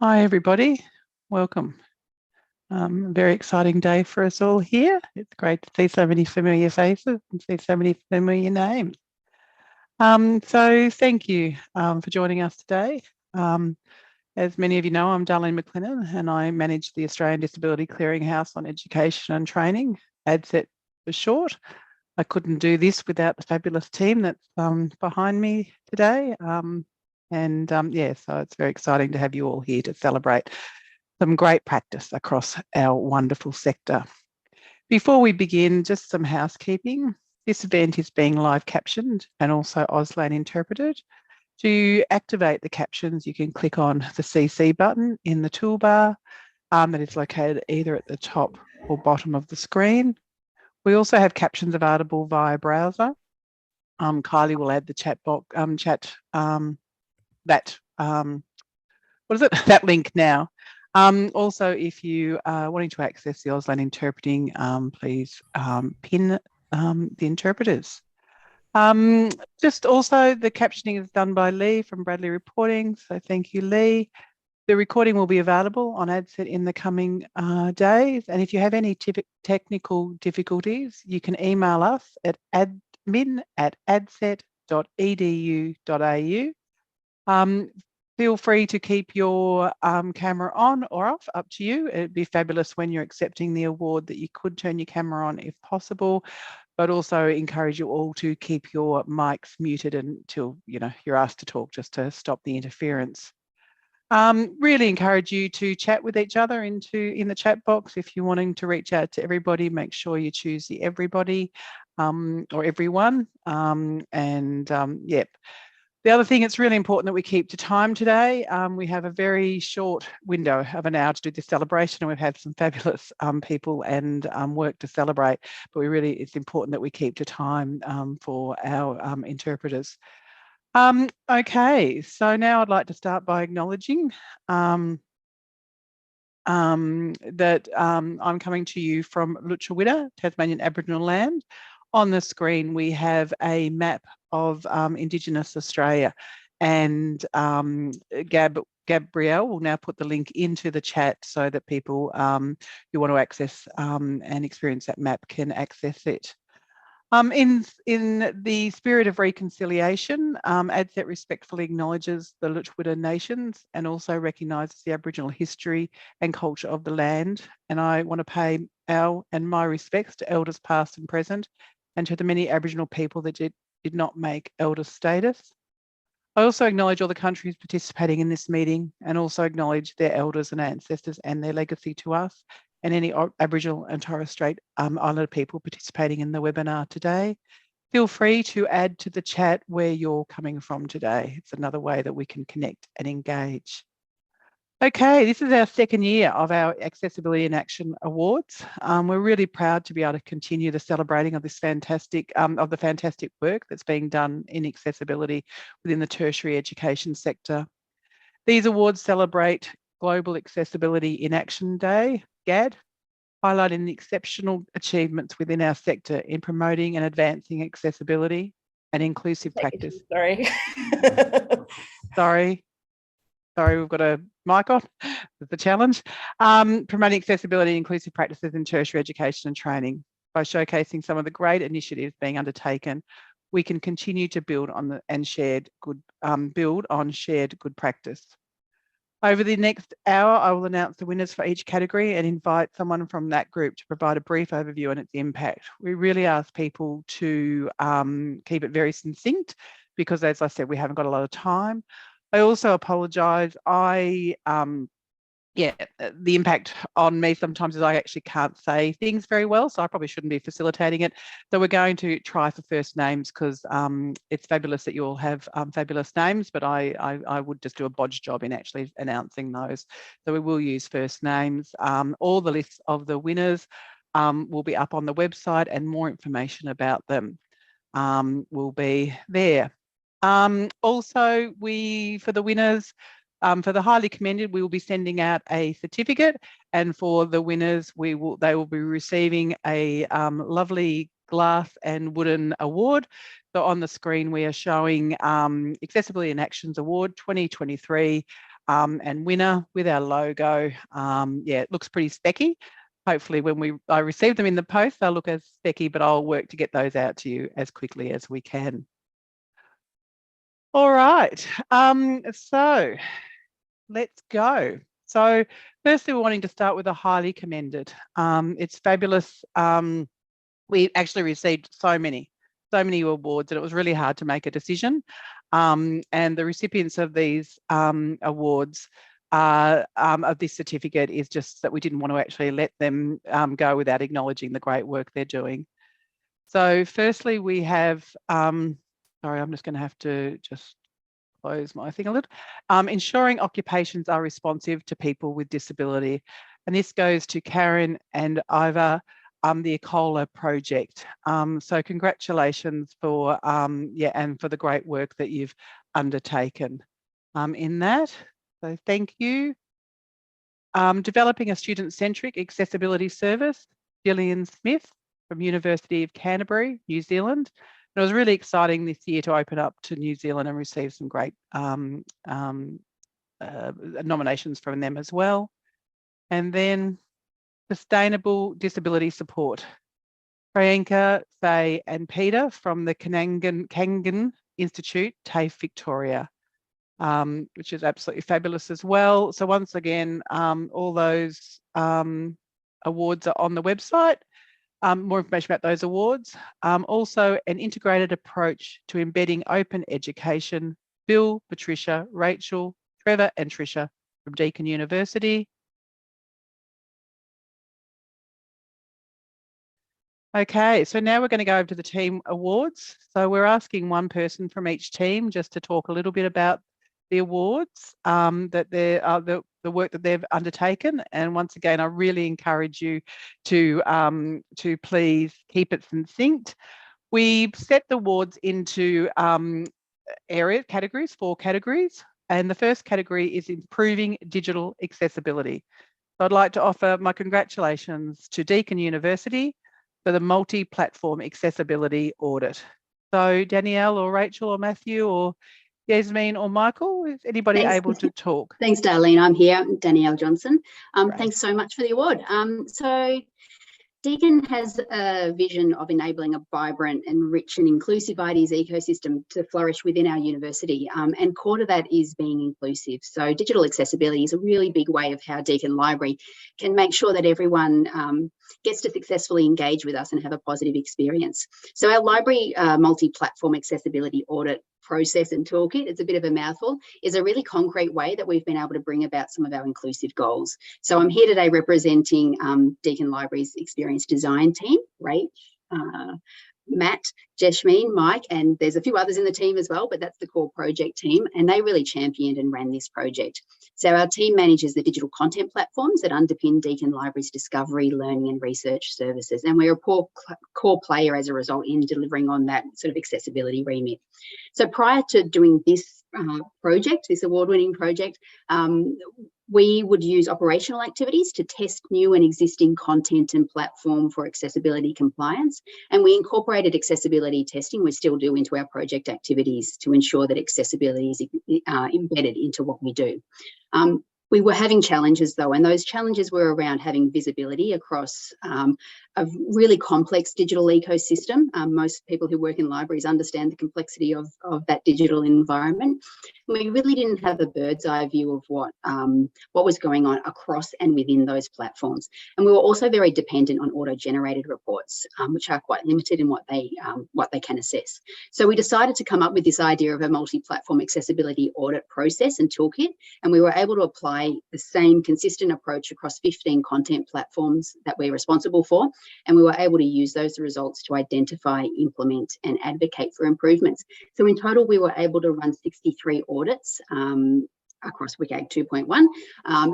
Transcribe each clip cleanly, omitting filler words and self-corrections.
Hi everybody, welcome. Very exciting day for us all here. It's great to see so many familiar faces and see so many familiar names. So thank you for joining us today. As many of you know, I'm Darlene McLennan and I manage the Australian Disability Clearinghouse on Education and Training, ADCET for short. I couldn't do this without the fabulous team that's behind me today. Yeah, so it's very exciting to have you all here to celebrate some great practice across our wonderful sector. Before we begin, just some housekeeping. This event is being live captioned and also Auslan interpreted. To activate the captions, you can click on the CC button in the toolbar that is located either at the top or bottom of the screen. We also have captions available via browser. Kylie will add the chat box, that link now. Also, if you are wanting to access the Auslan interpreting, please pin the interpreters. Just also, the captioning is done by Lee from Bradley Reporting, so thank you, Lee. The recording will be available on ADCET in the coming days, and if you have any technical difficulties, you can email us at admin@adcet.edu.au. Feel free to keep your camera on or off, up to you. It'd be fabulous when you're accepting the award that you could turn your camera on if possible, but also encourage you all to keep your mics muted until you're asked to talk, just to stop the interference. Really encourage you to chat with each other in the chat box. If you're wanting to reach out to everybody, make sure you choose the everybody or everyone. Yep. The other thing, it's really important that we keep to time today. We have a very short window of an hour to do this celebration, and we've had some fabulous people and work to celebrate, but it's important that we keep to time for our interpreters. Okay, so now I'd like to start by acknowledging that I'm coming to you from Lutruwita, Tasmanian Aboriginal land. On the screen, we have a map of Indigenous Australia, and Gabrielle will now put the link into the chat so that people who want to access and experience that map can access it. In the spirit of reconciliation, ADCET respectfully acknowledges the Lutruwita nations and also recognises the Aboriginal history and culture of the land. And I want to pay our and my respects to elders past and present, and to the many Aboriginal people that did not make elder status. I also acknowledge all the countries participating in this meeting, and also acknowledge their elders and ancestors and their legacy to us, and any Aboriginal and Torres Strait Islander people participating in the webinar today. Feel free to add to the chat where you're coming from today. It's another way that we can connect and engage. Okay, this is our second year of our Accessibility in Action Awards. We're really proud to be able to continue the celebrating of this fantastic work that's being done in accessibility within the tertiary education sector. These awards celebrate Global Accessibility in Action Day, GAD, highlighting the exceptional achievements within our sector in promoting and advancing accessibility and inclusive practice. Sorry, we've got a mic on. That's the challenge. Promoting accessibility and inclusive practices in tertiary education and training. By showcasing some of the great initiatives being undertaken, we can continue to build on shared good practice. Over the next hour, I will announce the winners for each category and invite someone from that group to provide a brief overview on its impact. We really ask people to keep it very succinct because, as I said, we haven't got a lot of time. I also apologise. The impact on me sometimes is I actually can't say things very well, so I probably shouldn't be facilitating it. So we're going to try for first names because it's fabulous that you all have fabulous names, but I would just do a bodge job in actually announcing those. So we will use first names. All the lists of the winners will be up on the website, and more information about them will be there. Also, for the winners, for the highly commended, we will be sending out a certificate, and for the winners, they will be receiving a lovely glass and wooden award. So on the screen, we are showing Accessibility in Actions Award 2023 and winner with our logo. Yeah, it looks pretty specky. Hopefully when I receive them in the post, they'll look as specky, but I'll work to get those out to you as quickly as we can. All right, so let's go. So firstly, we're wanting to start with a highly commended. It's fabulous. We actually received so many awards, and it was really hard to make a decision. And the recipients of these awards of this certificate is just that we didn't want to actually let them go without acknowledging the great work they're doing. So firstly, we have, sorry, I'm just going to have to just close my thing a little. Ensuring occupations are responsive to people with disability. And this goes to Karen and Iva, the ECOLA project. So congratulations for, and for the great work that you've undertaken in that. So thank you. Developing a student-centric accessibility service, Gillian Smith from University of Canterbury, New Zealand. It was really exciting this year to open up to New Zealand and receive some great nominations from them as well. And then Sustainable Disability Support. Priyanka, Faye and Peter from the Kangan Institute, TAFE, Victoria, which is absolutely fabulous as well. So once again, all those awards are on the website. More information about those awards. Also, an integrated approach to embedding open education. Bill, Patricia, Rachel, Trevor and Tricia from Deakin University. Okay, so now we're going to go over to the team awards. So we're asking one person from each team just to talk a little bit about the awards, that they're the work that they've undertaken. And once again, I really encourage you to please keep it succinct. We've set the awards into categories, 4 categories. And the first category is improving digital accessibility. So I'd like to offer my congratulations to Deakin University for the multi-platform accessibility audit. So Danielle or Rachel or Matthew or Yasmin or Michael, is anybody able to talk? Thanks, Darlene. I'm here, Danielle Johnson. Thanks so much for the award. So Deakin has a vision of enabling a vibrant and rich and inclusive IDs ecosystem to flourish within our university, and core to that is being inclusive. So digital accessibility is a really big way of how Deakin Library can make sure that everyone gets to successfully engage with us and have a positive experience. So our library multi-platform accessibility audit process and toolkit, it's a bit of a mouthful, is a really concrete way that we've been able to bring about some of our inclusive goals. So I'm here today representing Deakin Library's Experience Design team, Rach, Matt, Jeshmeen, Mike, and there's a few others in the team as well, but that's the core project team, and they really championed and ran this project. So our team manages the digital content platforms that underpin Deakin Library's discovery, learning and research services, and we're a core player as a result in delivering on that sort of accessibility remit. So prior to doing this project, this award-winning project, we would use operational activities to test new and existing content and platform for accessibility compliance. And we incorporated accessibility testing, we still do, into our project activities to ensure that accessibility is embedded into what we do. We were having challenges though, and those challenges were around having visibility across a really complex digital ecosystem. Most people who work in libraries understand the complexity of that digital environment. We really didn't have a bird's eye view of what was going on across and within those platforms. And we were also very dependent on auto-generated reports, which are quite limited in what they can assess. So we decided to come up with this idea of a multi-platform accessibility audit process and toolkit, and we were able to apply the same consistent approach across 15 content platforms that we're responsible for, and we were able to use those results to identify, implement and advocate for improvements. So in total, we were able to run 63 audits across WCAG 2.1,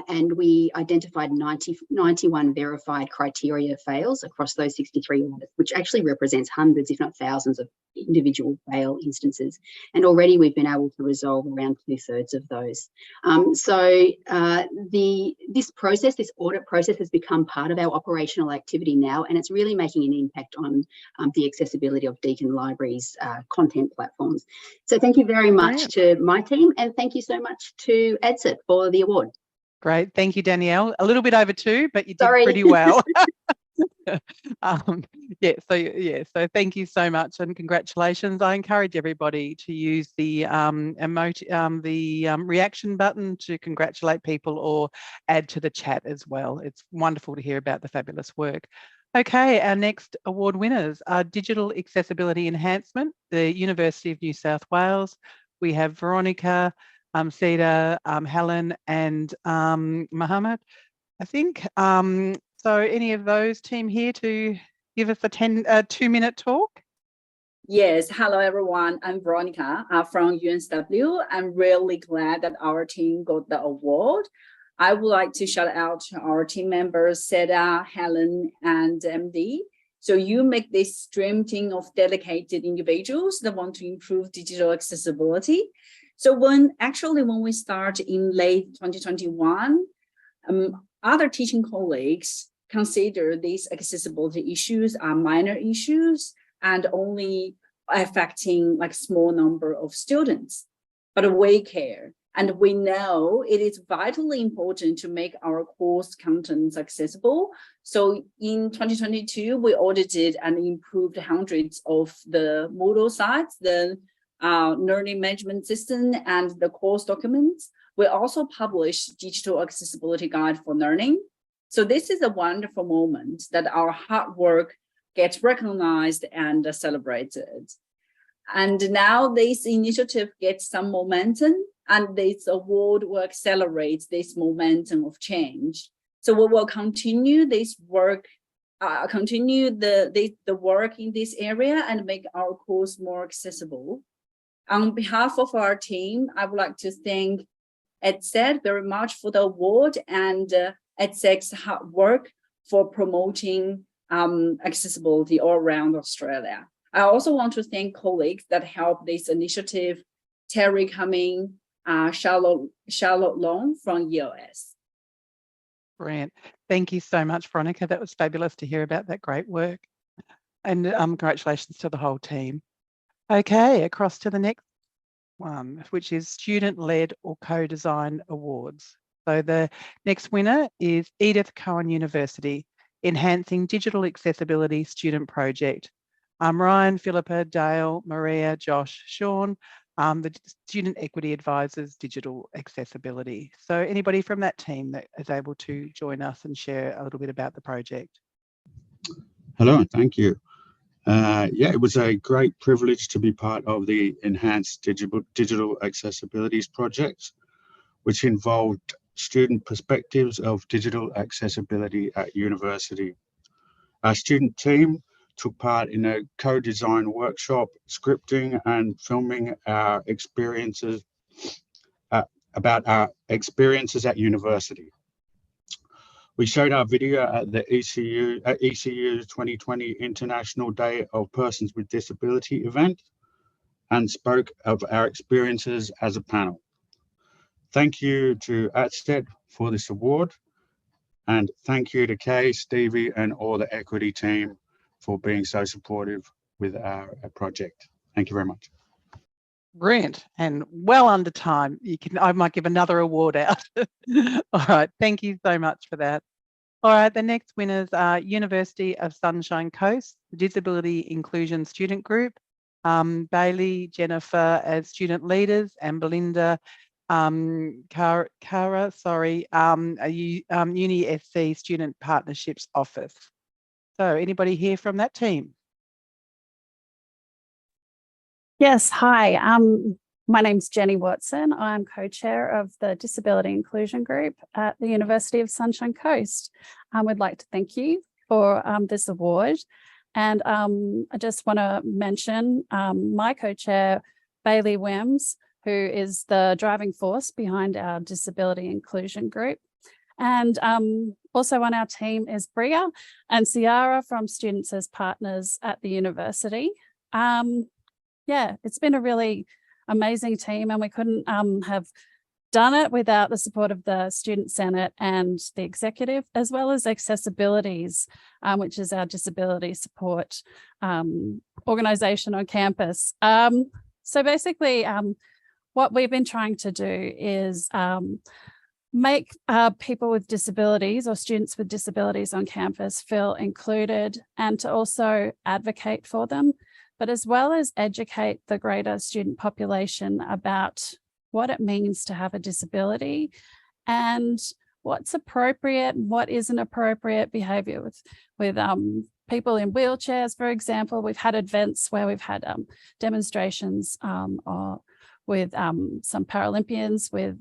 and we identified 91 verified criteria fails across those 63 audits, which actually represents hundreds, if not thousands, of individual fail instances. And already we've been able to resolve around 2/3 of those. This audit process has become part of our operational activity now, and it's really making an impact on the accessibility of Deakin Library's content platforms. So thank you very much to my team, and thank you so much to to ADCET for the award. Great. Thank you, Danielle. A little bit over 2, but you did Sorry. pretty well. So thank you so much and congratulations. I encourage everybody to use the reaction button to congratulate people or add to the chat as well. It's wonderful to hear about the fabulous work. Okay, our next award winners are Digital Accessibility Enhancement, the University of New South Wales. We have Veronica, Seda, Helen and Mohammed, I think. So any of those team here to give us a 2-minute talk? Yes, hello everyone. I'm Veronica from UNSW. I'm really glad that our team got the award. I would like to shout out to our team members, Seda, Helen, and MD. So you make this dream team of dedicated individuals that want to improve digital accessibility. So when we start in late 2021, other teaching colleagues consider these accessibility issues are minor issues and only affecting like small number of students. But we care, and we know it is vitally important to make our course contents accessible. So in 2022, we audited and improved hundreds of the Moodle sites, the learning management system, and the course documents. We also published digital accessibility guide for learning. So this is a wonderful moment that our hard work gets recognized and celebrated. And now this initiative gets some momentum, and this award will accelerate this momentum of change. So we will continue this work, the work in this area and make our course more accessible. On behalf of our team, I would like to thank ADCET very much for the award and ADCET's hard work for promoting accessibility all around Australia. I also want to thank colleagues that helped this initiative, Terry Cumming, Charlotte Long from EOS. Brilliant. Thank you so much, Veronica. That was fabulous to hear about that great work. And congratulations to the whole team. Okay, across to the next one, which is Student-Led or Co-Design Awards. So the next winner is Edith Cowan University, Enhancing Digital Accessibility Student Project. Ryan, Philippa, Dale, Maria, Josh, Sean, the Student Equity Advisors, Digital Accessibility. So anybody from that team that is able to join us and share a little bit about the project? Hello, thank you. It was a great privilege to be part of the Enhanced Digital Accessibilities project, which involved student perspectives of digital accessibility at university. Our student team took part in a co-design workshop, scripting and filming our experiences about our experiences at university. We showed our video at the ECU 2020 International Day of Persons with Disability event and spoke of our experiences as a panel. Thank you to ADCET for this award, and thank you to Kay, Stevie, and all the equity team for being so supportive with our project. Thank you very much. Brilliant, and well under time. I might give another award out. All right, thank you so much for that. All right, the next winners are University of Sunshine Coast, the Disability Inclusion Student Group, Bailey, Jennifer as student leaders, and Belinda, Cara, Uni SC Student Partnerships Office. So anybody here from that team? Yes, hi. My name's Jenny Watson. I'm co-chair of the Disability Inclusion Group at the University of Sunshine Coast. We'd like to thank you for this award. And I just want to mention my co-chair, Bailey Wims, who is the driving force behind our Disability Inclusion Group. And also on our team is Bria and Ciara from Students as Partners at the university. It's been a really amazing team, and we couldn't have done it without the support of the Student Senate and the executive, as well as Accessibilities, which is our disability support organisation on campus. So basically, what we've been trying to do is make people with disabilities or students with disabilities on campus feel included, and to also advocate for them, but as well as educate the greater student population about what it means to have a disability and what's appropriate and what isn't appropriate behavior with people in wheelchairs, for example. We've had events where we've had demonstrations or with some Paralympians with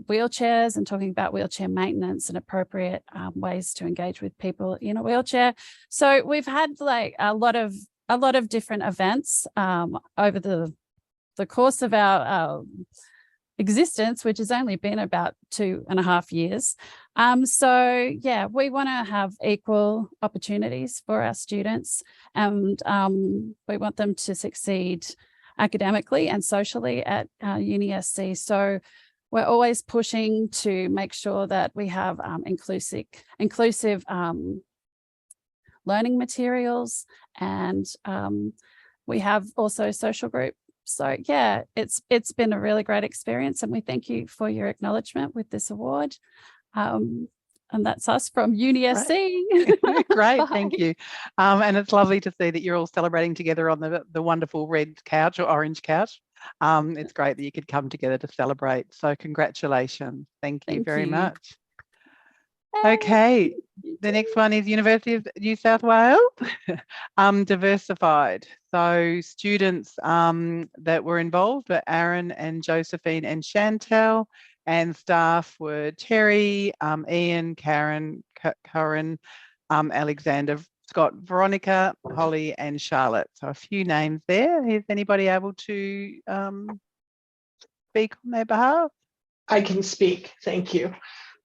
wheelchairs and talking about wheelchair maintenance and appropriate ways to engage with people in a wheelchair. So we've had like a lot of different events over the course of our existence, which has only been about 2.5 years. So yeah, we want to have equal opportunities for our students, and we want them to succeed academically and socially at UniSC. So we're always pushing to make sure that we have inclusive learning materials, and we have also social group. So yeah, it's been a really great experience, and we thank you for your acknowledgement with this award. And that's us from UniSC. Great, thank you. And it's lovely to see that you're all celebrating together on the wonderful red couch or orange couch. It's great that you could come together to celebrate. So congratulations. Thank you very much. Okay, the next one is University of New South Wales, Diversified. So students that were involved were Aaron and Josephine and Chantel, and staff were Terry, Ian, Karen, Alexander, Scott, Veronica, Holly and Charlotte. So a few names there. Is anybody able to speak on their behalf? I can speak, thank you.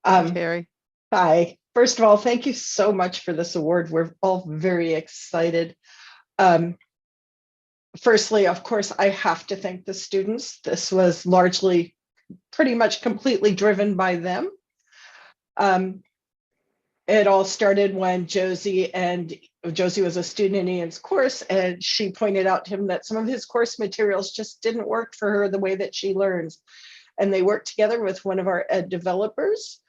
Terry. Hi, first of all, thank you so much for this award. We're all very excited. Firstly, of course, I have to thank the students. This was largely pretty much completely driven by them. It all started when Josie was a student in Ian's course, and she pointed out to him that some of his course materials just didn't work for her the way that she learns. And they worked together with one of our ed developers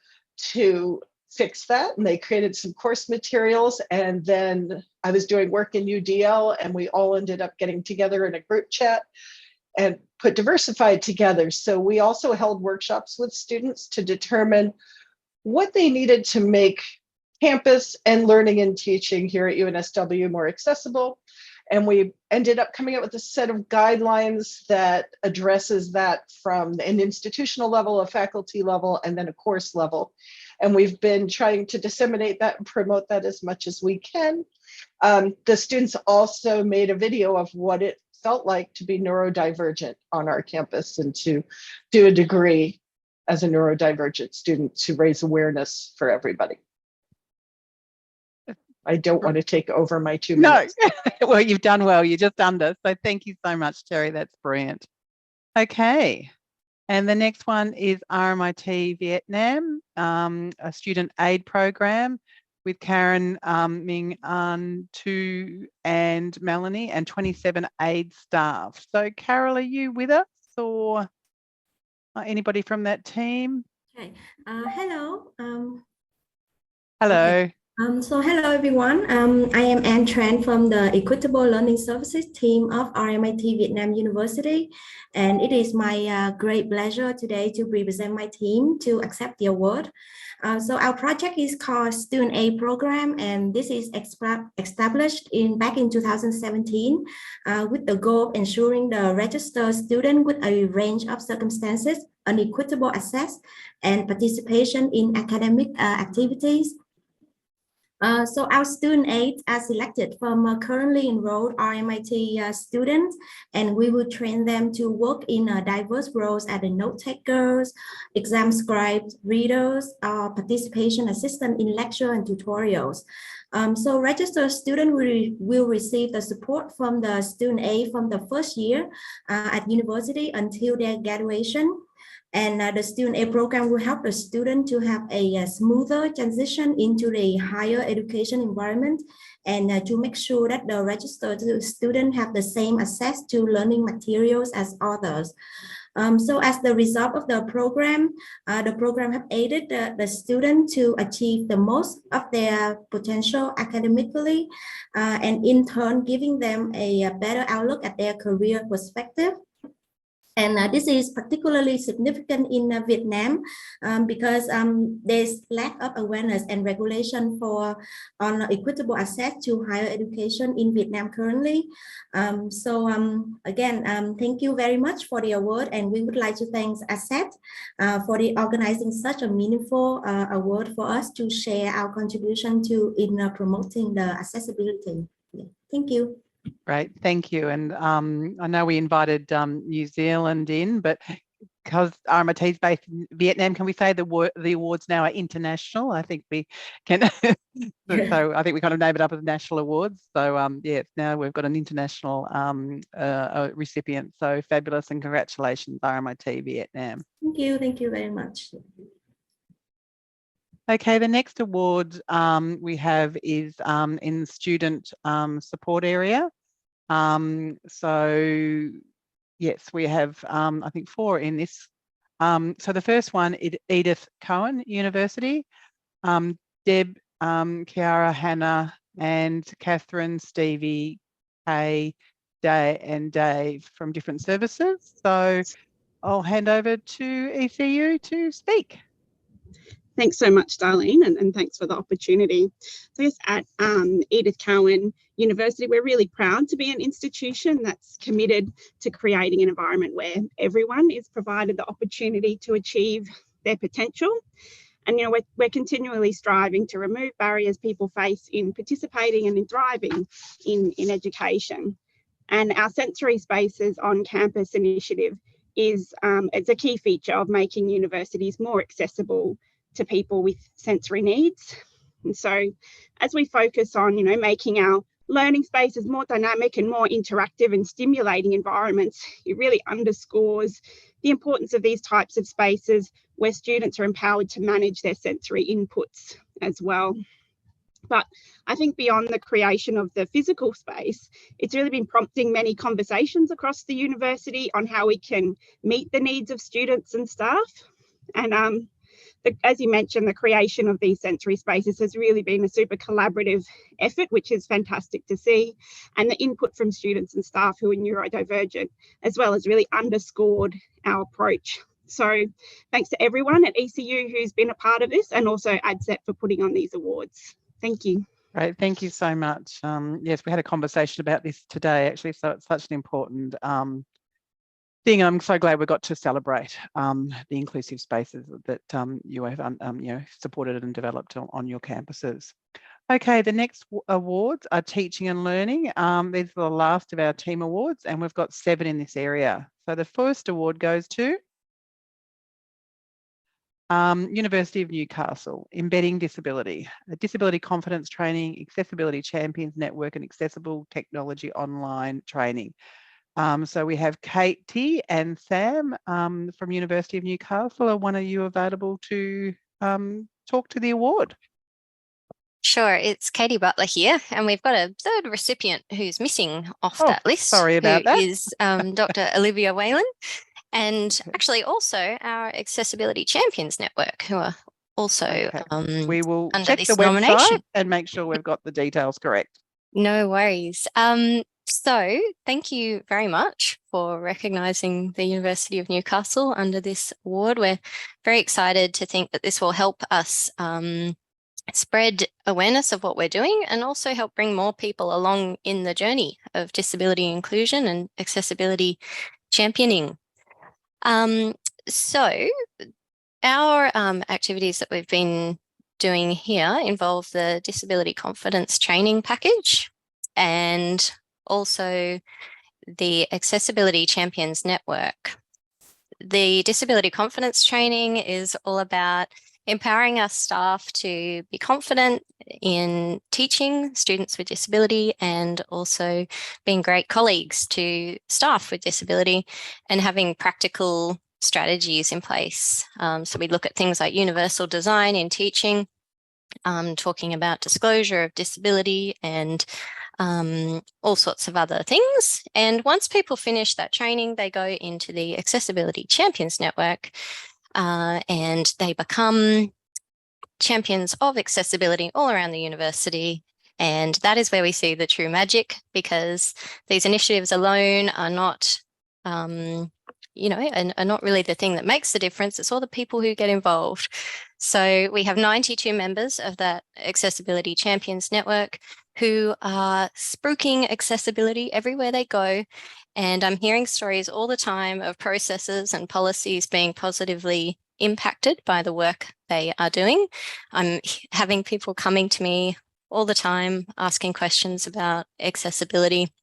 to fix that, and they created some course materials. And then I was doing work in UDL, and we all ended up getting together in a group chat and put Diversified together. So we also held workshops with students to determine what they needed to make campus and learning and teaching here at UNSW more accessible. And we ended up coming up with a set of guidelines that addresses that from an institutional level, a faculty level, and then a course level. And we've been trying to disseminate that and promote that as much as we can. The students also made a video of what it felt like to be neurodivergent on our campus and to do a degree as a neurodivergent student to raise awareness for everybody. I don't want to take over my 2 minutes. No, well, you've done well. You just under. So thank you so much, Terry. That's brilliant. Okay. And the next one is RMIT Vietnam, a student aid program with Karen, Ming, An, Tu, and Melanie, and 27 aid staff. So Carol, are you with us, or anybody from that team? Okay. Hello. Hello. Okay. So hello everyone. I am An Tran from the Equitable Learning Services team of RMIT Vietnam University, and it is my great pleasure today to represent my team to accept the award. So our project is called Student Aid Program, and this is established back in 2017 with the goal of ensuring the registered student with a range of circumstances, unequitable access, and participation in academic activities. So our student aides are selected from currently enrolled RMIT students, and we will train them to work in diverse roles as note takers, exam scribes, readers, participation assistant in lecture and tutorials. So registered students will receive the support from the student aid from the first year at university until their graduation. And the student aid program will help the student to have a smoother transition into the higher education environment, and to make sure that the registered student have the same access to learning materials as others. So as the result of the program have aided the student to achieve the most of their potential academically, and in turn giving them a better outlook at their career perspective. And this is particularly significant in Vietnam because there's lack of awareness and regulation on equitable access to higher education in Vietnam currently. Again, thank you very much for the award, and we would like to thank ADCET for organizing such a meaningful award for us to share our contribution in promoting the accessibility. Yeah. Thank you. Great, thank you. And I know we invited New Zealand in, but because RMIT is based in Vietnam, can we say the awards now are international? I think we can. So I think we kind of name it up as national awards. So yeah, now we've got an international recipient. So fabulous, and congratulations, RMIT Vietnam. Thank you very much. Okay, the next award we have is in the student support area. So yes, we have I think 4 in this. So the first one is Edith Cohen University, Deb, Kiara, Hannah, and Catherine, Stevie, Kay, Day, and Dave from different services. So I'll hand over to ECU to speak. Thanks so much, Darlene, and thanks for the opportunity. So yes, at Edith Cowan University, we're really proud to be an institution that's committed to creating an environment where everyone is provided the opportunity to achieve their potential. And, you know, we're continually striving to remove barriers people face in participating and in thriving in education. And our sensory spaces on campus initiative is it's a key feature of making universities more accessible to people with sensory needs. And so as we focus on, you know, making our learning spaces more dynamic and more interactive and stimulating environments, it really underscores the importance of these types of spaces where students are empowered to manage their sensory inputs as well. But I think beyond the creation of the physical space, it's really been prompting many conversations across the university on how we can meet the needs of students and staff. And as you mentioned, the creation of these sensory spaces has really been a super collaborative effort, which is fantastic to see. And the input from students and staff who are neurodivergent as well has really underscored our approach. So thanks to everyone at ECU who's been a part of this, and also ADCET for putting on these awards. Thank you. Great, thank you so much. Yes, we had a conversation about this today, actually, so it's such an important thing. I'm so glad we got to celebrate the inclusive spaces that you have you know, supported and developed on your campuses. Okay, the next awards are teaching and learning. These are the last of our team awards, and we've got 7 in this area. So the first award goes to University of Newcastle, Embedding Disability, a disability confidence training, accessibility champions network, and accessible technology online training. So we have Katie and Sam from University of Newcastle. Are one of you available to talk to the award? Sure, it's Katie Butler here, and we've got a third recipient who's missing off that list. Sorry about that. Is Dr. Olivia Whalen, and actually also our Accessibility Champions Network, who are also we will under check this the nomination website and make sure we've got the details correct. No worries. So thank you very much for recognising the University of Newcastle under this award. We're very excited to think that this will help us spread awareness of what we're doing, and also help bring more people along in the journey of disability inclusion and accessibility championing. So our activities that we've been doing here involve the Disability Confidence Training Package, and also the Accessibility Champions Network. The Disability Confidence Training is all about empowering our staff to be confident in teaching students with disability, and also being great colleagues to staff with disability, and having practical strategies in place. So we look at things like universal design in teaching, talking about disclosure of disability, and all sorts of other things. And once people finish that training, they go into the Accessibility Champions Network and they become champions of accessibility all around the university. And that is where we see the true magic, because these initiatives alone are not, you know, and are not really the thing that makes the difference. It's all the people who get involved. So we have 92 members of that Accessibility Champions Network who are spruiking accessibility everywhere they go. And I'm hearing stories all the time of processes and policies being positively impacted by the work they are doing. I'm having people coming to me all the time asking questions about accessibility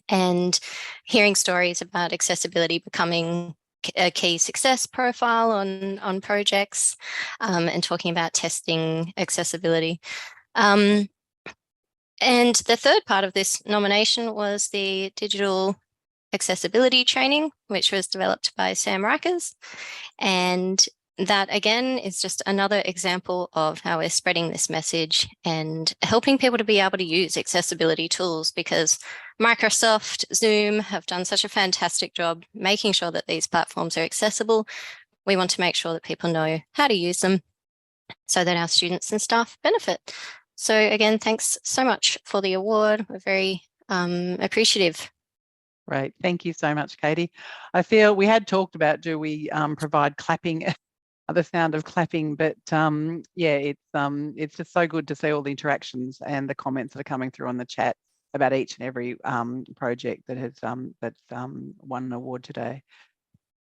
and hearing stories about accessibility becoming a key success profile on projects, and talking about testing accessibility. And the third part of this nomination was the digital accessibility training, which was developed by Sam Rikers. And that, again, is just another example of how we're spreading this message and helping people to be able to use accessibility tools, because Microsoft, Zoom have done such a fantastic job making sure that these platforms are accessible. We want to make sure that people know how to use them so that our students and staff benefit. So again, thanks so much for the award. We're very appreciative. Right. Thank you so much, Katie. I feel we had talked about, do we provide clapping, the sound of clapping, but yeah, it's just so good to see all the interactions and the comments that are coming through on the chat about each and every project that has won an award today.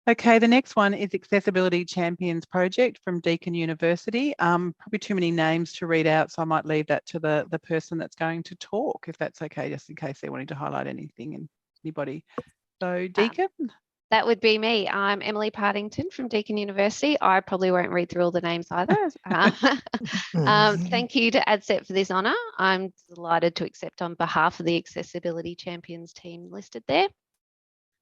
Okay, the next one is Accessibility Champions Project from Deakin University. Probably too many names to read out, so I might leave that to the person that's going to talk, if that's okay, just in case they're wanting to highlight anything and anybody. So Deakin? That would be me. I'm Emily Partington from Deakin University. I probably won't read through all the names either. Thank you to ADCET for this honour. I'm delighted to accept on behalf of the Accessibility Champions team listed there.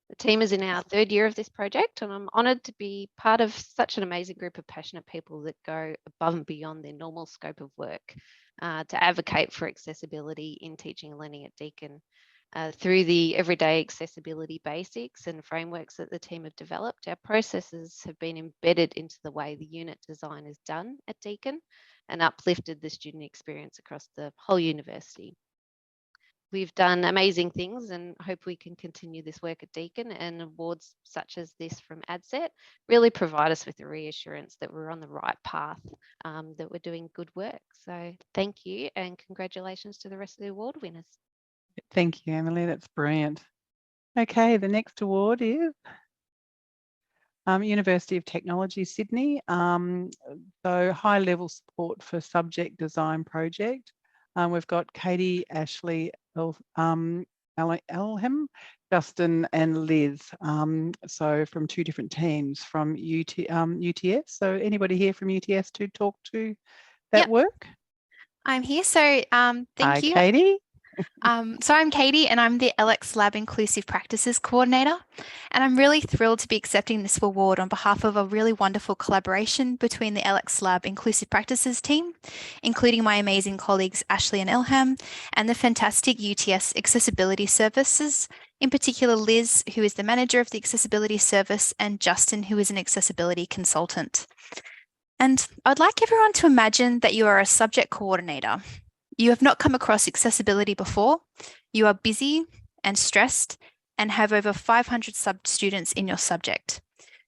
The team is in our third year of this project, and I'm honoured to be part of such an amazing group of passionate people that go above and beyond their normal scope of work to advocate for accessibility in teaching and learning at Deakin. Through the everyday accessibility basics and frameworks that the team have developed, our processes have been embedded into the way the unit design is done at Deakin and uplifted the student experience across the whole university. We've done amazing things and hope we can continue this work at Deakin, and awards such as this from ADCET really provide us with the reassurance that we're on the right path, that we're doing good work. So thank you and congratulations to the rest of the award winners. Thank you, Emily. That's brilliant. Okay, the next award is University of Technology, Sydney. So high level support for subject design project. We've got Katie, Ashley, Elham, Justin and Liz. So from two different teams from UTS. So anybody here from UTS to talk to that work? I'm here. So thank you. Katie. So I'm Katie and I'm the LX Lab Inclusive Practices Coordinator, and I'm really thrilled to be accepting this award on behalf of a really wonderful collaboration between the LX Lab Inclusive Practices team, including my amazing colleagues Ashley and Elham, and the fantastic UTS Accessibility Services, in particular Liz, who is the manager of the Accessibility Service, and Justin, who is an accessibility consultant. And I'd like everyone to imagine that you are a subject coordinator. You have not come across accessibility before. You are busy and stressed and have over 500 students in your subject.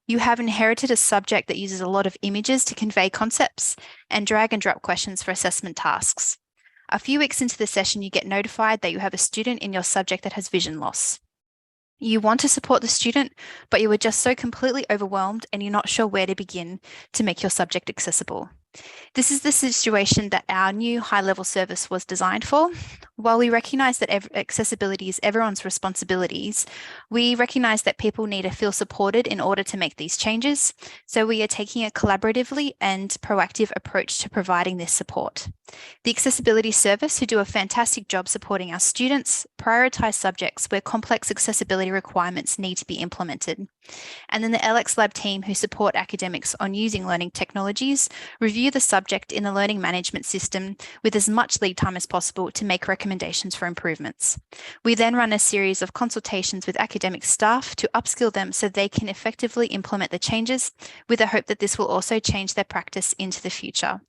You have inherited a subject that uses a lot of images to convey concepts and drag and drop questions for assessment tasks. A few weeks into the session, you get notified that you have a student in your subject that has vision loss. You want to support the student, but you are just so completely overwhelmed and you're not sure where to begin to make your subject accessible. This is the situation that our new high-level service was designed for. While we recognise that accessibility is everyone's responsibilities, we recognise that people need to feel supported in order to make these changes. So we are taking a collaboratively and proactive approach to providing this support. The Accessibility Service, who do a fantastic job supporting our students, prioritise subjects where complex accessibility requirements need to be implemented. And then the LX Lab team, who support academics on using learning technologies, review review the subject in the learning management system with as much lead time as possible to make recommendations for improvements. We then run a series of consultations with academic staff to upskill them so they can effectively implement the changes, with the hope that this will also change their practice into the future.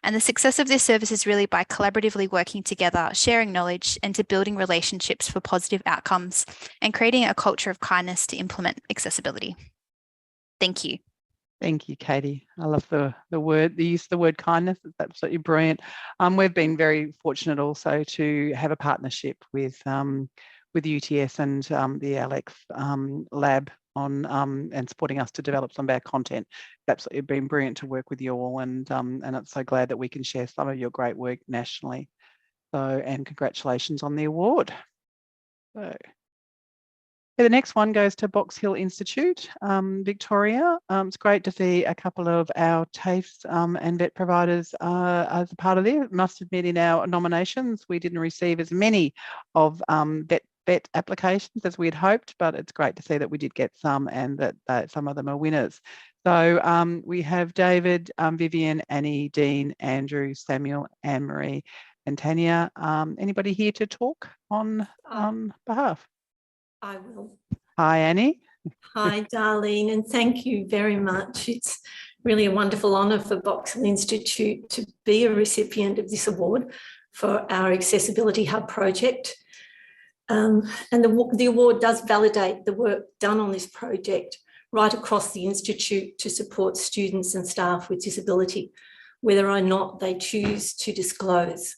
And the success of this service is really by collaboratively working together, sharing knowledge, and to building relationships for positive outcomes and creating a culture of kindness to implement accessibility. Thank you. Thank you, Katie. I love the use of the word kindness. It's absolutely brilliant. We've been very fortunate also to have a partnership with UTS and the ALEX lab on and supporting us to develop some of our content. It's absolutely been brilliant to work with you all, and I'm so glad that we can share some of your great work nationally. So, and congratulations on the award. So, the next one goes to Box Hill Institute, Victoria. It's great to see a couple of our TAFEs and vet providers as a part of this. Must admit, in our nominations, we didn't receive as many of vet applications as we had hoped, but it's great to see that we did get some, and that some of them are winners. So we have David, Vivian, Annie, Dean, Andrew, Samuel, Anne-Marie, and Tanya. Anybody here to talk on behalf? I will. Hi, Annie. Hi, Darlene, and thank you very much. It's really a wonderful honour for Box Hill Institute to be a recipient of this award for our Accessibility Hub project. And the award does validate the work done on this project right across the Institute to support students and staff with disability, whether or not they choose to disclose.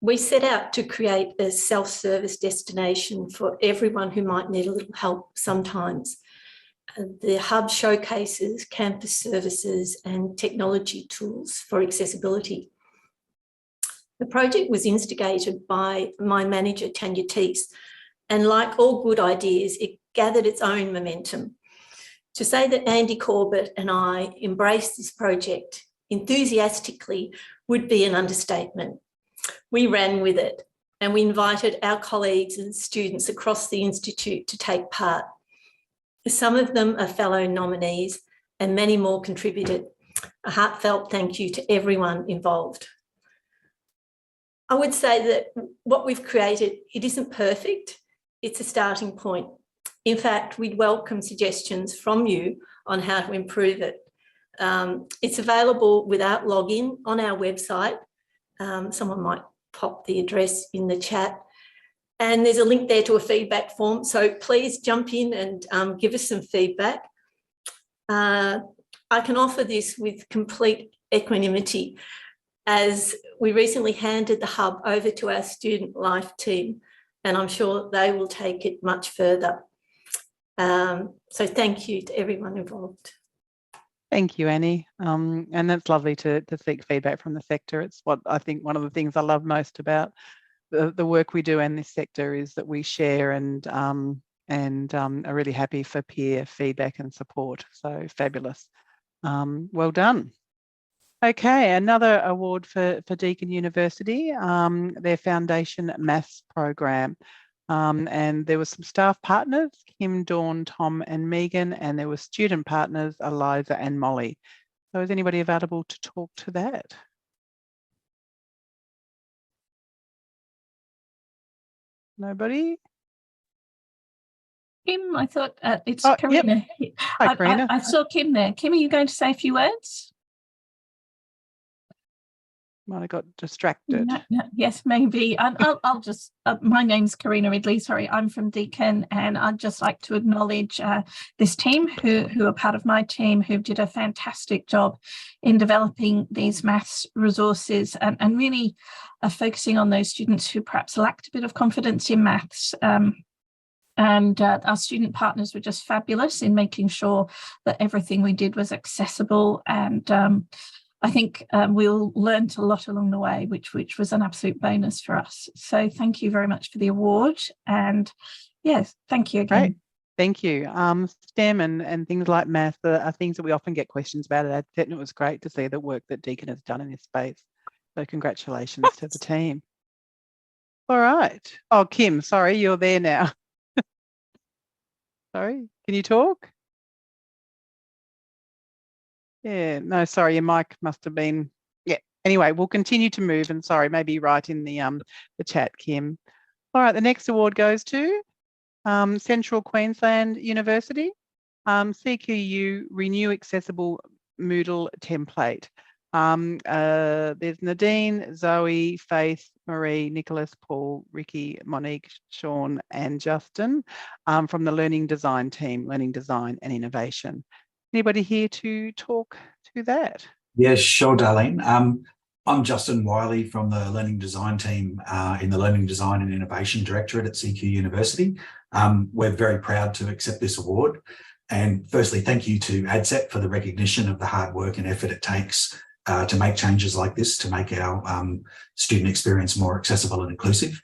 We set out to create a self-service destination for everyone who might need a little help sometimes. The hub showcases campus services and technology tools for accessibility. The project was instigated by my manager, Tanya Teese, and like all good ideas, it gathered its own momentum. To say that Andy Corbett and I embraced this project enthusiastically would be an understatement. We ran with it, and we invited our colleagues and students across the Institute to take part. Some of them are fellow nominees, and many more contributed. A heartfelt thank you to everyone involved. I would say that what we've created, it isn't perfect. It's a starting point. In fact, we'd welcome suggestions from you on how to improve it. It's available without login on our website. Someone might pop the address in the chat, and there's a link there to a feedback form, so please jump in and give us some feedback. I can offer this with complete equanimity, as we recently handed the hub over to our student life team, and I'm sure they will take it much further. So thank you to everyone involved. Thank you, Annie. And that's lovely to seek feedback from the sector. It's what I think one of the things I love most about the work we do in this sector is that we share and are really happy for peer feedback and support. So fabulous. Well done. Okay, another award for Deakin University, their Foundation Maths program. And there were some staff partners, Kim, Dawn, Tom and Megan, and there were student partners, Eliza and Molly. So is anybody available to talk to that? Nobody? Kim, I thought it's Karina. Yep. Hi, Karina. I saw Kim there. Kim, are you going to say a few words? Might have got distracted. No, yes, maybe. I'll just, my name's Karina Ridley, sorry, I'm from Deakin, and I'd just like to acknowledge this team who are part of my team, who did a fantastic job in developing these maths resources and really focusing on those students who perhaps lacked a bit of confidence in maths. And our student partners were just fabulous in making sure that everything we did was accessible, and I think we all learned a lot along the way, which was an absolute bonus for us. So thank you very much for the award. And yes, thank you again. Great. Thank you. STEM and things like math are things that we often get questions about at ADCET, and it was great to see the work that Deakin has done in this space. So congratulations to the team. All right. Oh, Kim, sorry, you're there now. Sorry, can you talk? Yeah, no, sorry, your mic must have been, yeah. Anyway, we'll continue to move, and sorry, maybe write in the chat, Kim. All right, the next award goes to Central Queensland University, CQU Renew Accessible Moodle Template. There's Nadine, Zoe, Faith, Marie, Nicholas, Paul, Ricky, Monique, Sean, and Justin from the Learning Design team, Learning Design and Innovation. Anybody here to talk to that? Yeah, sure, Darlene. I'm Justin Wiley from the Learning Design team in the Learning Design and Innovation Directorate at CQ University. We're very proud to accept this award. And firstly, thank you to ADCET for the recognition of the hard work and effort it takes to make changes like this, to make our student experience more accessible and inclusive.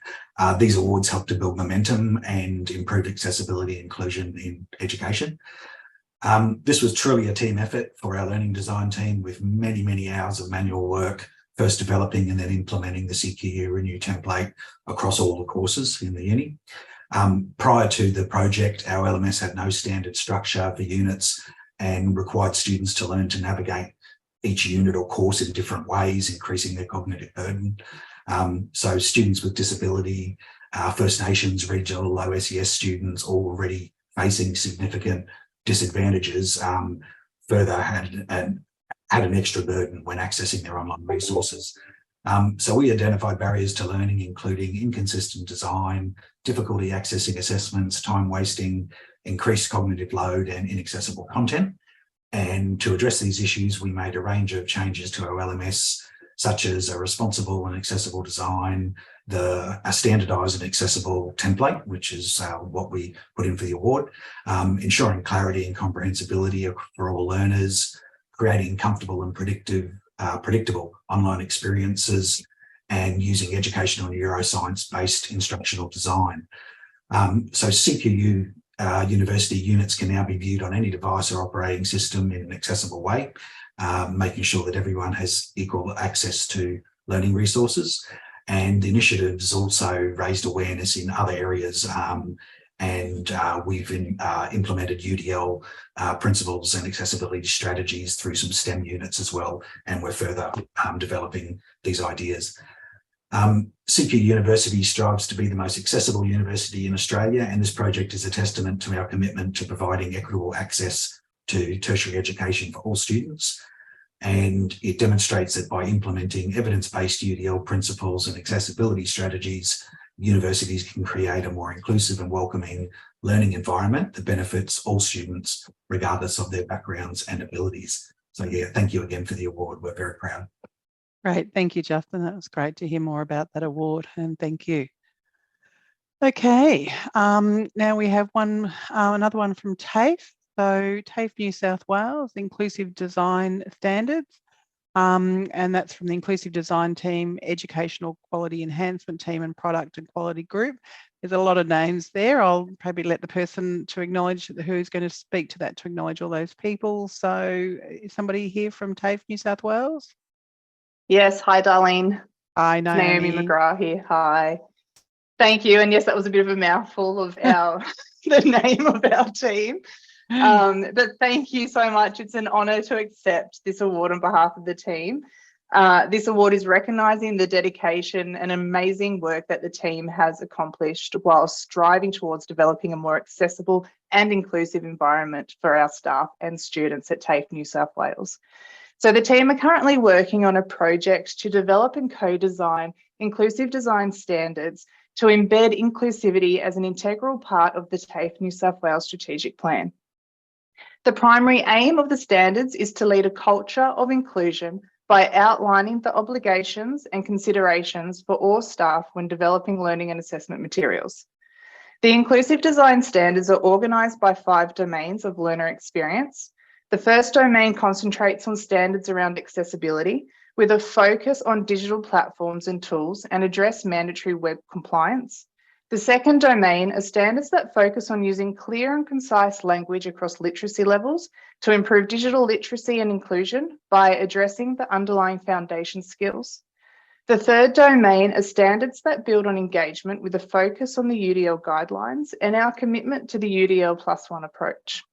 These awards help to build momentum and improve accessibility and inclusion in education. This was truly a team effort for our learning design team, with many, many hours of manual work, first developing and then implementing the CQU Renew template across all the courses in the uni. Prior to the project, our LMS had no standard structure for units and required students to learn to navigate each unit or course in different ways, increasing their cognitive burden. So students with disability, First Nations, regional, low SES students, all already facing significant disadvantages, further had an extra burden when accessing their online resources. So we identified barriers to learning, including inconsistent design, difficulty accessing assessments, time wasting, increased cognitive load, and inaccessible content. And to address these issues, we made a range of changes to our LMS, such as a responsible and accessible design, a standardised and accessible template, which is what we put in for the award, ensuring clarity and comprehensibility for all learners, creating comfortable and predictable online experiences, and using educational neuroscience-based instructional design. So CQU University units can now be viewed on any device or operating system in an accessible way, making sure that everyone has equal access to learning resources. And the initiatives also raised awareness in other areas, and we've implemented UDL principles and accessibility strategies through some STEM units as well, and we're further developing these ideas. CQ University strives to be the most accessible university in Australia, and this project is a testament to our commitment to providing equitable access to tertiary education for all students. And it demonstrates that by implementing evidence-based UDL principles and accessibility strategies, universities can create a more inclusive and welcoming learning environment that benefits all students, regardless of their backgrounds and abilities. So yeah, thank you again for the award. We're very proud. Great, thank you, Justin. That was great to hear more about that award, and thank you. Okay, now we have another one from TAFE. So TAFE New South Wales, Inclusive Design Standards, and that's from the Inclusive Design team, Educational Quality Enhancement team, and Product and Quality Group. There's a lot of names there. I'll probably let the person to acknowledge who's going to speak to that to acknowledge all those people. So is somebody here from TAFE New South Wales? Yes, hi Darlene. Hi, Naomi McGrath here, hi. Thank you, and yes, that was a bit of a mouthful of the name of our team. But thank you so much. It's an honour to accept this award on behalf of the team. This award is recognising the dedication and amazing work that the team has accomplished while striving towards developing a more accessible and inclusive environment for our staff and students at TAFE New South Wales. So the team are currently working on a project to develop and co-design inclusive design standards to embed inclusivity as an integral part of the TAFE New South Wales strategic plan. The primary aim of the standards is to lead a culture of inclusion by outlining the obligations and considerations for all staff when developing learning and assessment materials. The inclusive design standards are organised by 5 domains of learner experience. The first domain concentrates on standards around accessibility, with a focus on digital platforms and tools and address mandatory web compliance. The second domain are standards that focus on using clear and concise language across literacy levels to improve digital literacy and inclusion by addressing the underlying foundation skills. The third domain are standards that build on engagement with a focus on the UDL guidelines and our commitment to the UDL +1 approach.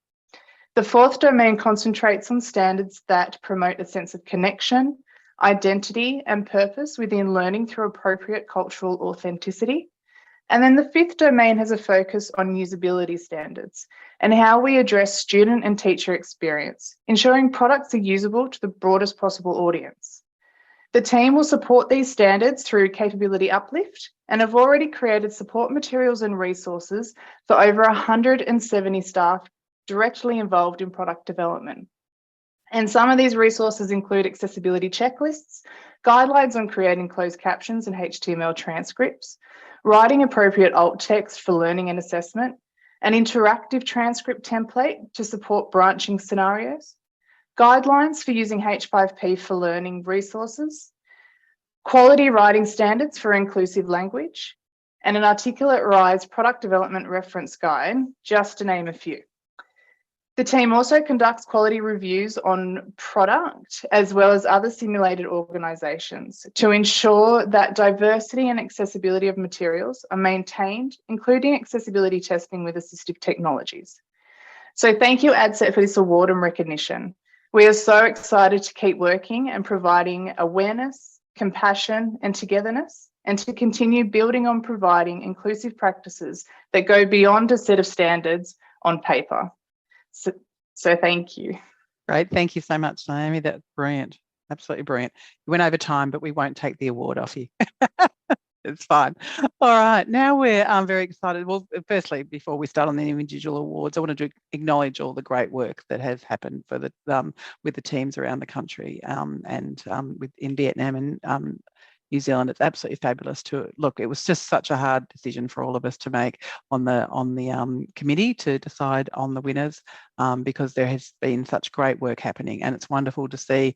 The fourth domain concentrates on standards that promote a sense of connection, identity, and purpose within learning through appropriate cultural authenticity. And then the fifth domain has a focus on usability standards and how we address student and teacher experience, ensuring products are usable to the broadest possible audience. The team will support these standards through capability uplift and have already created support materials and resources for over 170 staff directly involved in product development. And some of these resources include accessibility checklists, guidelines on creating closed captions and HTML transcripts, writing appropriate alt text for learning and assessment, an interactive transcript template to support branching scenarios, guidelines for using H5P for learning resources, quality writing standards for inclusive language, and an Articulate RISE product development reference guide, just to name a few. The team also conducts quality reviews on product as well as other simulated organisations to ensure that diversity and accessibility of materials are maintained, including accessibility testing with assistive technologies. So thank you, ADCET, for this award and recognition. We are so excited to keep working and providing awareness, compassion and togetherness, and to continue building on providing inclusive practices that go beyond a set of standards on paper. So thank you. Great. Thank you so much, Naomi. That's brilliant. Absolutely brilliant. You went over time, but we won't take the award off you. It's fine. All right. Now we're very excited. Well, firstly, before we start on the individual awards, I wanted to acknowledge all the great work that has happened for the with the teams around the country and in Vietnam and New Zealand. It's absolutely fabulous to look. It was just such a hard decision for all of us to make on the committee to decide on the winners because there has been such great work happening, and it's wonderful to see,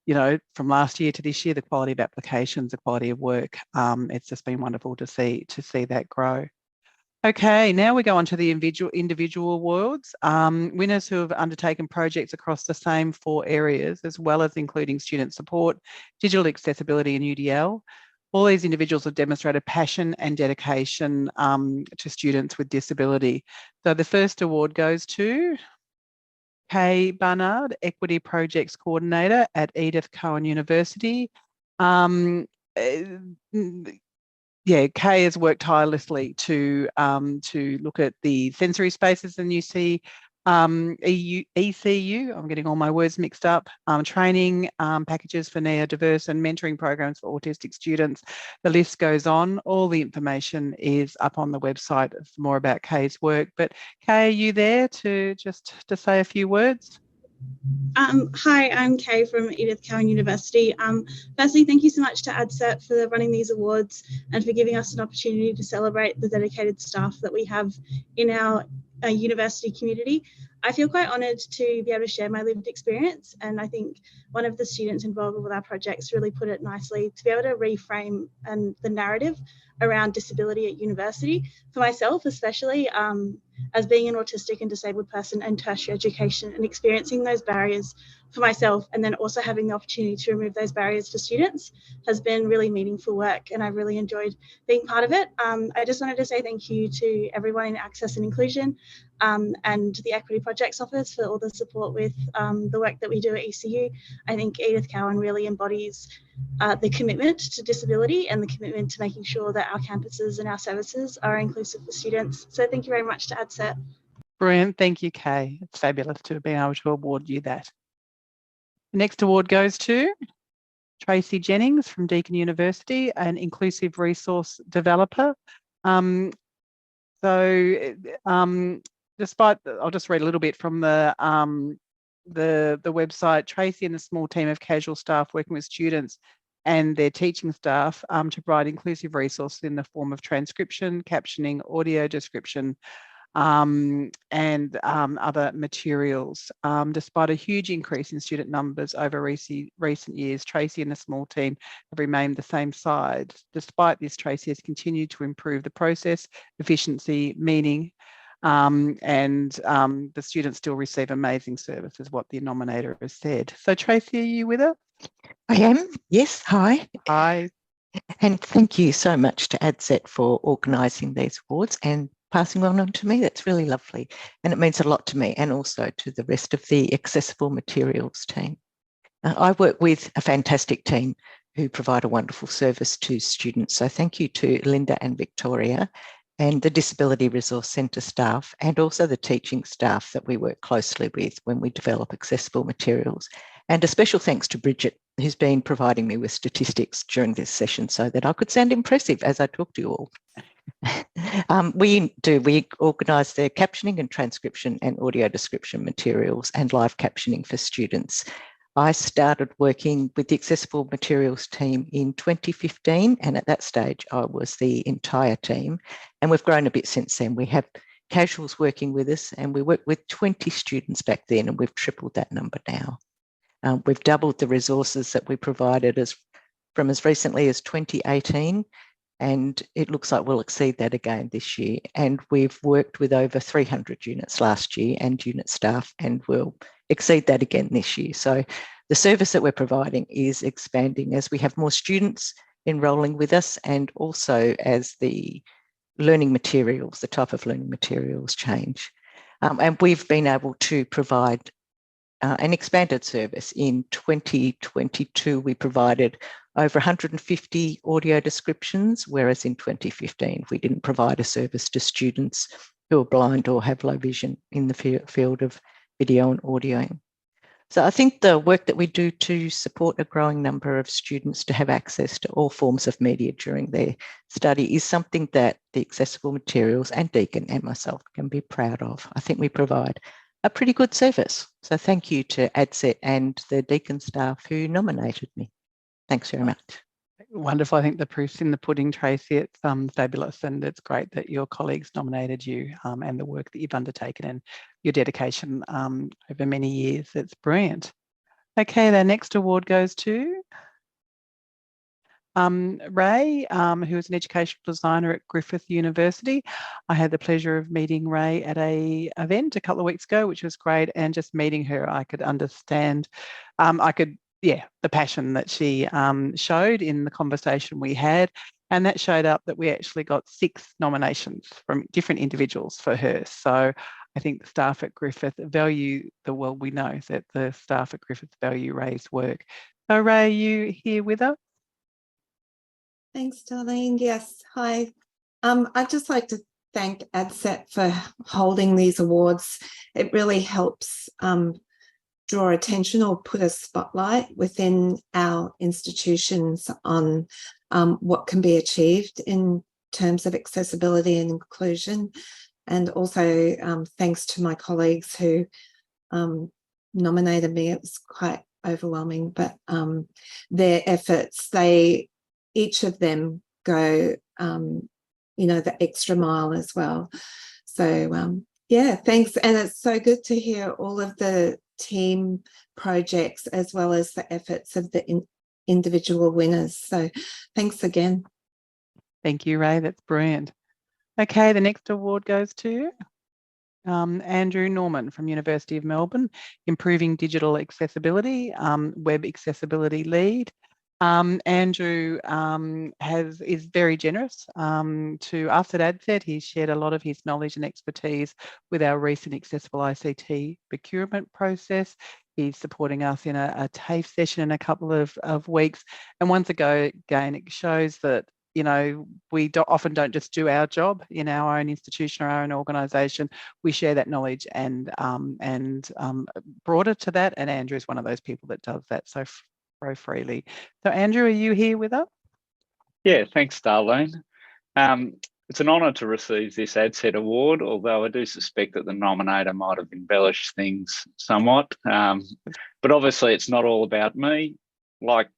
you know, from last year to this year, the quality of applications, the quality of work. It's just been wonderful to see that grow. Okay, now we go on to the individual awards. Winners who have undertaken projects across the same 4 areas, as well as including student support, digital accessibility and UDL. All these individuals have demonstrated passion and dedication to students with disability. So the first award goes to Kay Barnard, Equity Projects Coordinator at Edith Cowan University. Yeah, Kay has worked tirelessly to look at the sensory spaces in ECU. I'm getting all my words mixed up. Training packages for neurodiverse and mentoring programs for autistic students. The list goes on. All the information is up on the website for more about Kay's work. But Kay, are you there to say a few words? Hi, I'm Kay from Edith Cowan University. Firstly, thank you so much to ADCET for running these awards and for giving us an opportunity to celebrate the dedicated staff that we have in our university community. I feel quite honoured to be able to share my lived experience, and I think one of the students involved with our projects really put it nicely, to be able to reframe the narrative around disability at university. For myself especially, as being an autistic and disabled person in tertiary education and experiencing those barriers for myself, and then also having the opportunity to remove those barriers for students, has been really meaningful work, and I've really enjoyed being part of it. I just wanted to say thank you to everyone in Access and Inclusion and the Equity Projects Office for all the support with the work that we do at ECU. I think Edith Cowan really embodies the commitment to disability and the commitment to making sure that our campuses and our services are inclusive for students. So thank you very much to ADCET. Brilliant. Thank you, Kay. It's fabulous to be able to award you that. The next award goes to Tracy Jennings from Deakin University, an inclusive resource developer. Despite, I'll just read a little bit from the website. Tracy and a small team of casual staff working with students and their teaching staff to provide inclusive resources in the form of transcription, captioning, audio description, and other materials. Despite a huge increase in student numbers over recent years, Tracy and a small team have remained the same size. Despite this, Tracy has continued to improve the process, efficiency, meaning, and the students still receive amazing service, is what the nominator has said. So Tracy, are you with us? I am, yes. Hi. Hi. And thank you so much to ADCET for organising these awards, and passing one on to me. That's really lovely. And it means a lot to me and also to the rest of the accessible materials team. I work with a fantastic team who provide a wonderful service to students. So thank you to Linda and Victoria and the Disability Resource Centre staff and also the teaching staff that we work closely with when we develop accessible materials. And a special thanks to Bridget, who's been providing me with statistics during this session so that I could sound impressive as I talk to you all. We organise the captioning and transcription and audio description materials and live captioning for students. I started working with the accessible materials team in 2015, and at that stage I was the entire team, and we've grown a bit since then. We have casuals working with us, and we worked with 20 students back then, and we've tripled that number now. We've doubled the resources that we provided from as recently as 2018, and it looks like we'll exceed that again this year. And we've worked with over 300 units last year and unit staff, and we'll exceed that again this year. So the service that we're providing is expanding as we have more students enrolling with us, and also as the learning materials, the type of learning materials change. And we've been able to provide an expanded service. In 2022, we provided over 150 audio descriptions, whereas in 2015, we didn't provide a service to students who are blind or have low vision in the field of video and audio. So I think the work that we do to support a growing number of students to have access to all forms of media during their study is something that the accessible materials and Deakin and myself can be proud of. I think we provide a pretty good service. So thank you to ADCET and the Deakin staff who nominated me. Thanks very much. Wonderful. I think the proof's in the pudding, Tracy. It's fabulous, and it's great that your colleagues nominated you and the work that you've undertaken and your dedication over many years. It's brilliant. Okay, the next award goes to Ray, who is an educational designer at Griffith University. I had the pleasure of meeting Ray at an event a couple of weeks ago, which was great, and just meeting her, I could understand, the passion that she showed in the conversation we had, and that showed up that we actually got 6 nominations from different individuals for her. So I think the staff at Griffith value we know that the staff at Griffith value Ray's work. So Ray, are you here with us? Thanks, Darlene. Yes, hi. I'd just like to thank ADCET for holding these awards. It really helps draw attention or put a spotlight within our institutions on what can be achieved in terms of accessibility and inclusion. And also thanks to my colleagues who nominated me. It was quite overwhelming, but their efforts, each of them go, the extra mile as well. So yeah, thanks. And it's so good to hear all of the team projects as well as the efforts of the individual winners. So thanks again. Thank you, Ray. That's brilliant. Okay, the next award goes to Andrew Norman from University of Melbourne, Improving Digital Accessibility, Web Accessibility Lead. Andrew is very generous to us at ADCET. He's shared a lot of his knowledge and expertise with our recent accessible ICT procurement process. He's supporting us in a TAFE session in a couple of weeks. And once again, it shows that we often don't just do our job in our own institution or our own organisation. We share that knowledge and broader to that. And Andrew is one of those people that does that so freely. So Andrew, are you here with us? Yeah, thanks, Darlene. It's an honour to receive this ADCET award, although I do suspect that the nominator might have embellished things somewhat. But obviously it's not all about me. Like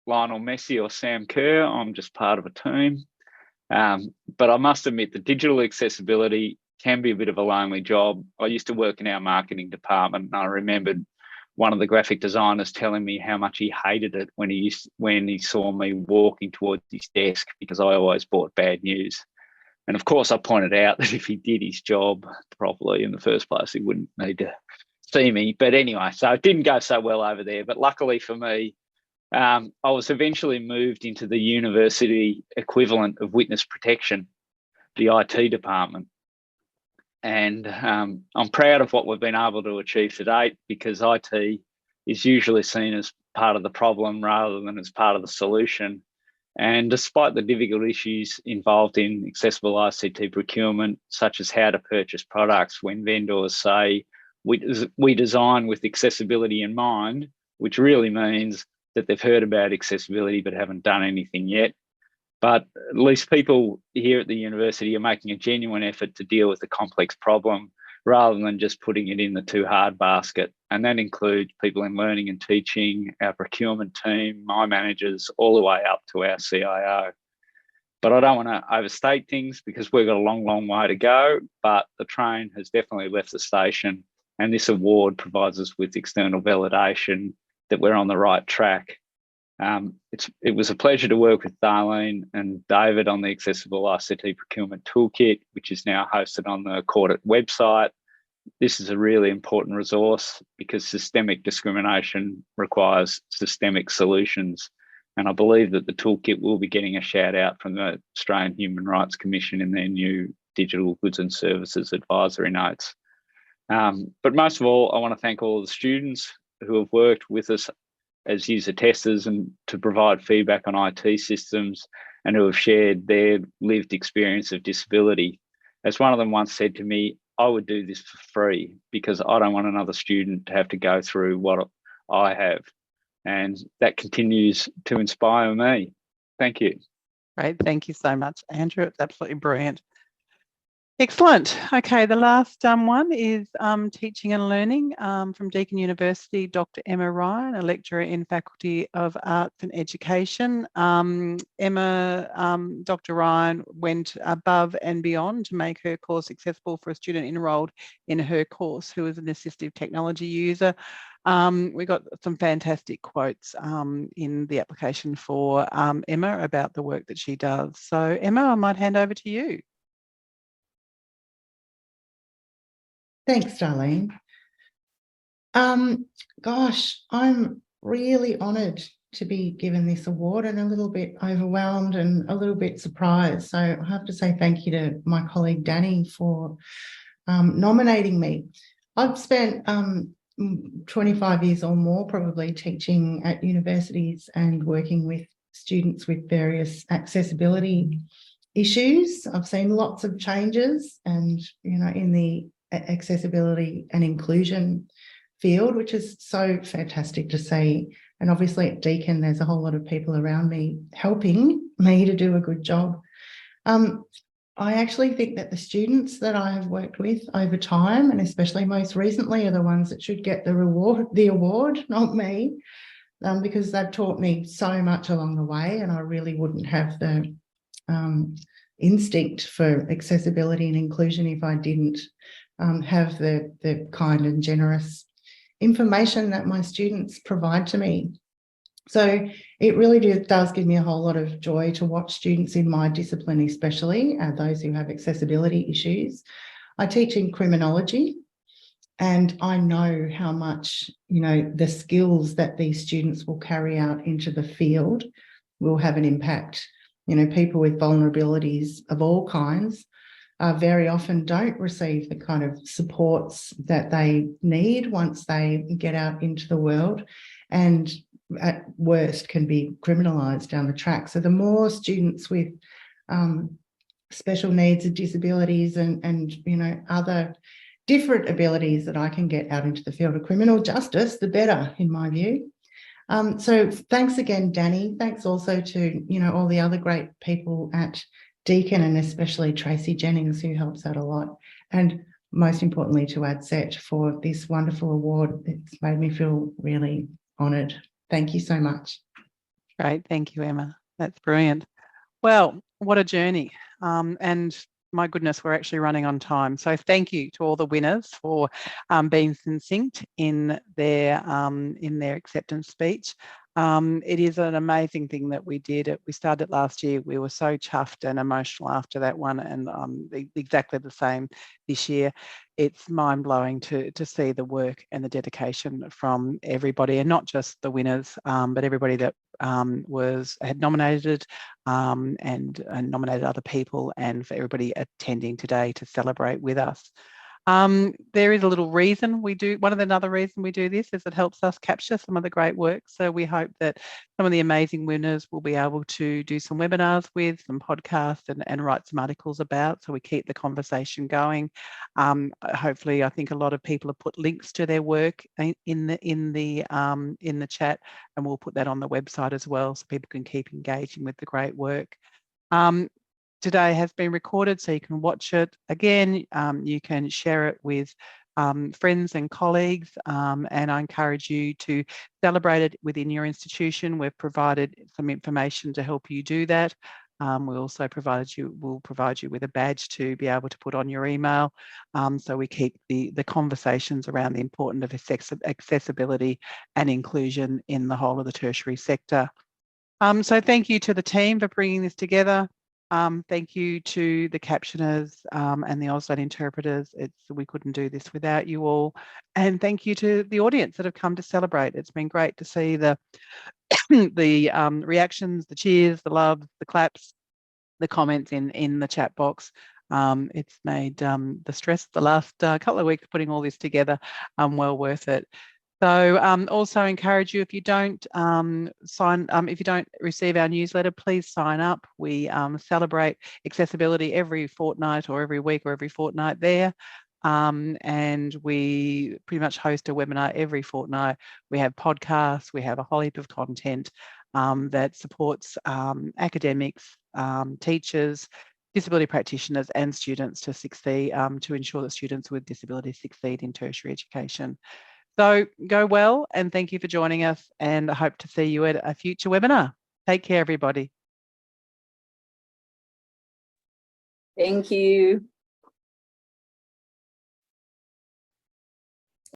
Lionel Messi or Sam Kerr, I'm just part of a team. But I must admit that digital accessibility can be a bit of a lonely job. I used to work in our marketing department, and I remembered one of the graphic designers telling me how much he hated it when he saw me walking towards his desk, because I always brought bad news. And of course, I pointed out that if he did his job properly in the first place, he wouldn't need to see me. But anyway, so it didn't go so well over there. But luckily for me, I was eventually moved into the university equivalent of witness protection, the IT department. And I'm proud of what we've been able to achieve to date, because IT is usually seen as part of the problem rather than as part of the solution. And despite the difficult issues involved in accessible ICT procurement, such as how to purchase products when vendors say, we design with accessibility in mind, which really means that they've heard about accessibility but haven't done anything yet. But at least people here at the university are making a genuine effort to deal with the complex problem rather than just putting it in the too hard basket. And that includes people in learning and teaching, our procurement team, my managers, all the way up to our CIO. But I don't want to overstate things, because we've got a long, long way to go, but the train has definitely left the station, and this award provides us with external validation that we're on the right track. It was a pleasure to work with Darlene and David on the Accessible ICT Procurement Toolkit, which is now hosted on the Audit website. This is a really important resource because systemic discrimination requires systemic solutions. And I believe that the toolkit will be getting a shout out from the Australian Human Rights Commission in their new Digital Goods and Services Advisory Notes. But most of all, I want to thank all the students who have worked with us as user testers and to provide feedback on IT systems, and who have shared their lived experience of disability. As one of them once said to me, I would do this for free because I don't want another student to have to go through what I have. And that continues to inspire me. Thank you. Great. Thank you so much, Andrew. It's absolutely brilliant. Excellent. Okay, the last one is Teaching and Learning from Deakin University, Dr. Emma Ryan, a lecturer in Faculty of Arts and Education. Dr. Ryan went above and beyond to make her course accessible for a student enrolled in her course who is an assistive technology user. We got some fantastic quotes in the application for Emma about the work that she does. So Emma, I might hand over to you. Thanks, Darlene. Gosh, I'm really honoured to be given this award and a little bit overwhelmed and a little bit surprised. So I have to say thank you to my colleague Danny for nominating me. I've spent 25 years or more probably teaching at universities and working with students with various accessibility issues. I've seen lots of changes and, in the accessibility and inclusion field, which is so fantastic to see. And obviously at Deakin, there's a whole lot of people around me helping me to do a good job. I actually think that the students that I have worked with over time, and especially most recently, are the ones that should get the award, not me, because they've taught me so much along the way, and I really wouldn't have the instinct for accessibility and inclusion if I didn't have the kind and generous information that my students provide to me. So it really does give me a whole lot of joy to watch students in my discipline, especially those who have accessibility issues. I teach in criminology, and I know how much, the skills that these students will carry out into the field will have an impact. People with vulnerabilities of all kinds very often don't receive the kind of supports that they need once they get out into the world, and at worst can be criminalised down the track. So the more students with special needs and disabilities and other different abilities that I can get out into the field of criminal justice, the better, in my view. So thanks again, Danny. Thanks also to, all the other great people at Deakin, and especially Tracy Jennings, who helps out a lot. And most importantly to ADCET for this wonderful award. It's made me feel really honoured. Thank you so much. Great. Thank you, Emma. That's brilliant. Well, what a journey. And my goodness, we're actually running on time. So thank you to all the winners for being succinct in their acceptance speech. It is an amazing thing that we did. We started last year. We were so chuffed and emotional after that one, and exactly the same this year. It's mind-blowing to see the work and the dedication from everybody, and not just the winners, but everybody that had nominated and nominated other people, and for everybody attending today to celebrate with us. There is a little reason we do, another reason we do this is it helps us capture some of the great work. So we hope that some of the amazing winners will be able to do some webinars with, some podcasts and write some articles about, so we keep the conversation going. Hopefully, I think a lot of people have put links to their work in the chat, and we'll put that on the website as well, so people can keep engaging with the great work. Today has been recorded, so you can watch it again. You can share it with friends and colleagues, and I encourage you to celebrate it within your institution. We've provided some information to help you do that. We also will provide you with a badge to be able to put on your email, so we keep the conversations around the importance of accessibility and inclusion in the whole of the tertiary sector. So thank you to the team for bringing this together. Thank you to the captioners and the Auslan interpreters. We couldn't do this without you all. And thank you to the audience that have come to celebrate. It's been great to see the reactions, the cheers, the love, the claps, the comments in the chat box. It's made the stress the last couple of weeks putting all this together well worth it. So also encourage you, if you don't if you don't receive our newsletter, please sign up. We celebrate accessibility every fortnight or every week or every fortnight there. And we pretty much host a webinar every fortnight. We have podcasts, we have a whole heap of content that supports academics, teachers, disability practitioners and students to succeed, to ensure that students with disabilities succeed in tertiary education. So go well, and thank you for joining us, and I hope to see you at a future webinar. Take care, everybody. Thank you.